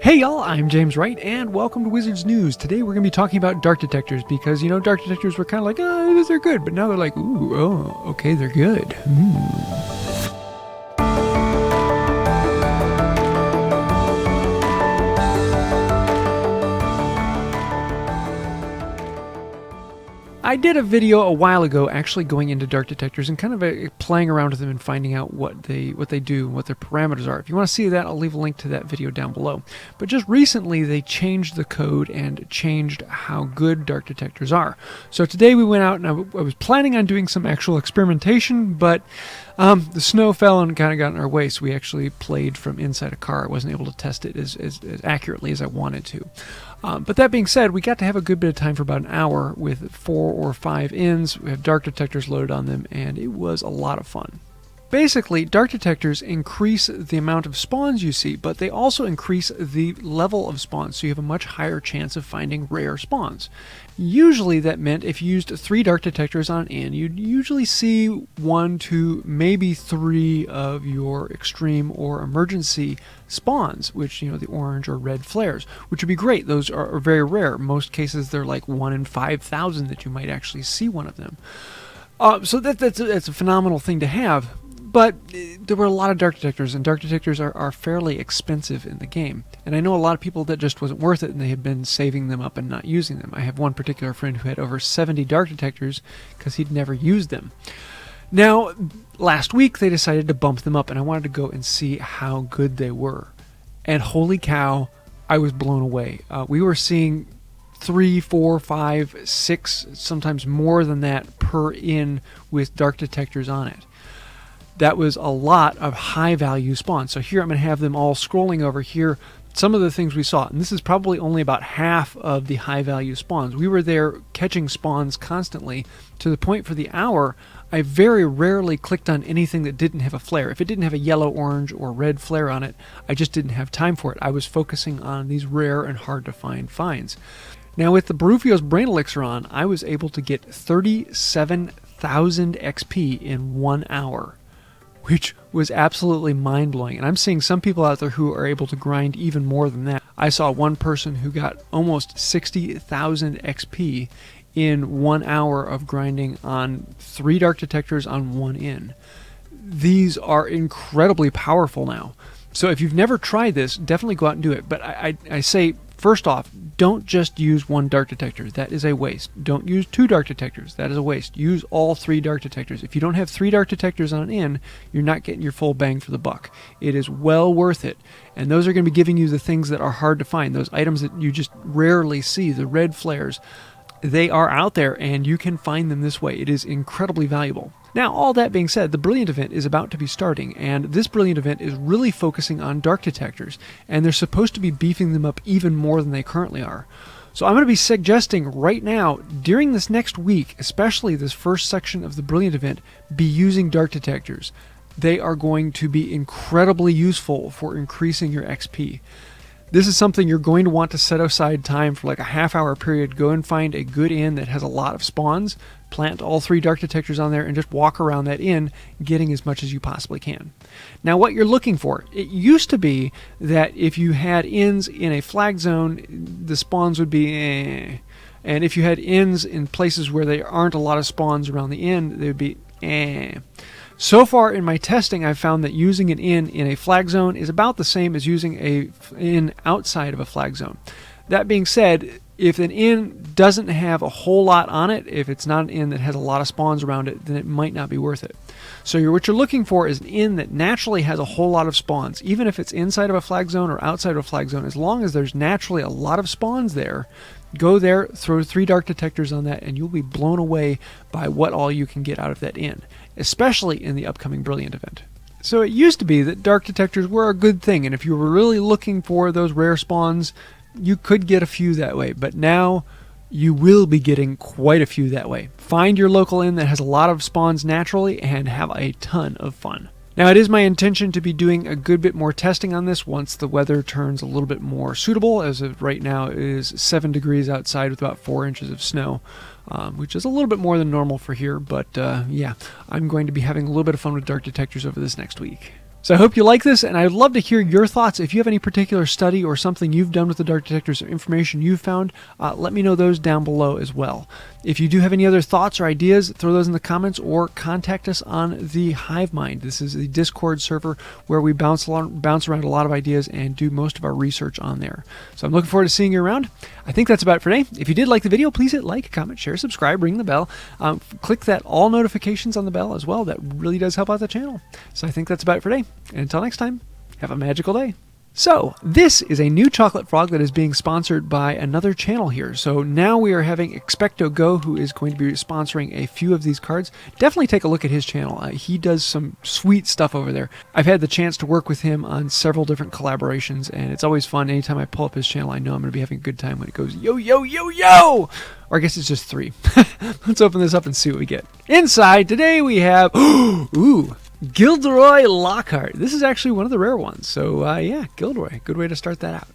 Hey y'all, I'm JamesWright, and welcome to Wizards News. Today we're going to be talking about dark detectors, because, dark detectors were kind of like, oh, they're good, but now they're like, ooh, oh, okay, they're good. I did a video a while ago actually going into dark detectors and kind of playing around with them and finding out what they do and what their parameters are. If you want to see that, I'll leave a link to that video down below. But just recently they changed the code and changed how good dark detectors are. So today we went out and I was planning on doing some actual experimentation, but the snow fell and kind of got in our way, so we actually played from inside a car. I wasn't able to test it as accurately as I wanted to. But that being said, we got to have a good bit of time for about an hour with 4 or 5 inns. We have dark detectors loaded on them, and it was a lot of fun. Basically, dark detectors increase the amount of spawns you see, but they also increase the level of spawns, so you have a much higher chance of finding rare spawns. Usually that meant if you used 3 dark detectors on an inn, you'd usually see 1, 2, maybe 3 of your extreme or emergency spawns, which, the orange or red flares, which would be great. Those are very rare. Most cases they're like 1 in 5,000 that you might actually see one of them. So that's a phenomenal thing to have. But there were a lot of dark detectors, and dark detectors are fairly expensive in the game. And I know a lot of people that just wasn't worth it, and they have been saving them up and not using them. I have one particular friend who had over 70 dark detectors because he'd never used them. Now, last week they decided to bump them up, and I wanted to go and see how good they were. And holy cow, I was blown away. We were seeing 3, 4, 5, 6, sometimes more than that per inn with dark detectors on it. That was a lot of high value spawns. So here I'm going to have them all scrolling over here. Some of the things we saw, and this is probably only about half of the high value spawns. We were there catching spawns constantly to the point for the hour I very rarely clicked on anything that didn't have a flare. If it didn't have a yellow, orange, or red flare on it, I just didn't have time for it. I was focusing on these rare and hard to find finds. Now with the Barufio's Brain Elixir on, I was able to get 37,000 XP in 1 hour, which was absolutely mind-blowing. And I'm seeing some people out there who are able to grind even more than that. I saw one person who got almost 60,000 XP in 1 hour of grinding on 3 dark detectors on 1 inn. These are incredibly powerful now. So if you've never tried this, definitely go out and do it. But I say, first off, don't just use 1 dark detector. That is a waste. Don't use 2 dark detectors. That is a waste. Use all 3 dark detectors. If you don't have 3 dark detectors on an inn, you're not getting your full bang for the buck. It is well worth it. And those are going to be giving you the things that are hard to find. Those items that you just rarely see, the red flares. They are out there, and you can find them this way. It is incredibly valuable. Now, all that being said, the Brilliant event is about to be starting, and this Brilliant event is really focusing on dark detectors, and they're supposed to be beefing them up even more than they currently are. So I'm going to be suggesting right now, during this next week, especially this first section of the Brilliant event, be using dark detectors. They are going to be incredibly useful for increasing your XP. This is something you're going to want to set aside time for, like a half-hour period. Go and find a good inn that has a lot of spawns, plant all 3 dark detectors on there, and just walk around that inn getting as much as you possibly can. Now, what you're looking for, it used to be that if you had inns in a flag zone, the spawns would be eh. And if you had inns in places where there aren't a lot of spawns around the inn, they would be eh. So far in my testing, I've found that using an inn in a flag zone is about the same as using an inn outside of a flag zone. That being said, if an inn doesn't have a whole lot on it, if it's not an inn that has a lot of spawns around it, then it might not be worth it. So what you're looking for is an inn that naturally has a whole lot of spawns. Even if it's inside of a flag zone or outside of a flag zone, as long as there's naturally a lot of spawns there, go there, throw 3 dark detectors on that, and you'll be blown away by what all you can get out of that inn, especially in the upcoming Brilliant event. So it used to be that dark detectors were a good thing, and if you were really looking for those rare spawns, you could get a few that way, but now you will be getting quite a few that way. Find your local inn that has a lot of spawns naturally and have a ton of fun. Now, it is my intention to be doing a good bit more testing on this once the weather turns a little bit more suitable. As of right now, it is 7 degrees outside with about 4 inches of snow, which is a little bit more than normal for here, but yeah, I'm going to be having a little bit of fun with dark detectors over this next week. So I hope you like this, and I'd love to hear your thoughts. If you have any particular study or something you've done with the Dark Detectors or information you've found, let me know those down below as well. If you do have any other thoughts or ideas, throw those in the comments or contact us on the Hive Mind. This is the Discord server where we bounce around a lot of ideas and do most of our research on there. So I'm looking forward to seeing you around. I think that's about it for today. If you did like the video, please hit like, comment, share, subscribe, ring the bell. Click that all notifications on the bell as well. That really does help out the channel. So I think that's about it for today. And until next time, have a magical day. So, this is a new chocolate frog that is being sponsored by another channel here. So now we are having Expecto Go, who is going to be sponsoring a few of these cards. Definitely take a look at his channel. He does some sweet stuff over there. I've had the chance to work with him on several different collaborations, and it's always fun. Anytime I pull up his channel, I know I'm going to be having a good time when it goes, yo, yo, yo, yo! Or I guess it's just 3. Let's open this up and see what we get. Inside, today we have, ooh, Gilderoy Lockhart. This is actually one of the rare ones. So, yeah, Gilderoy. Good way to start that out.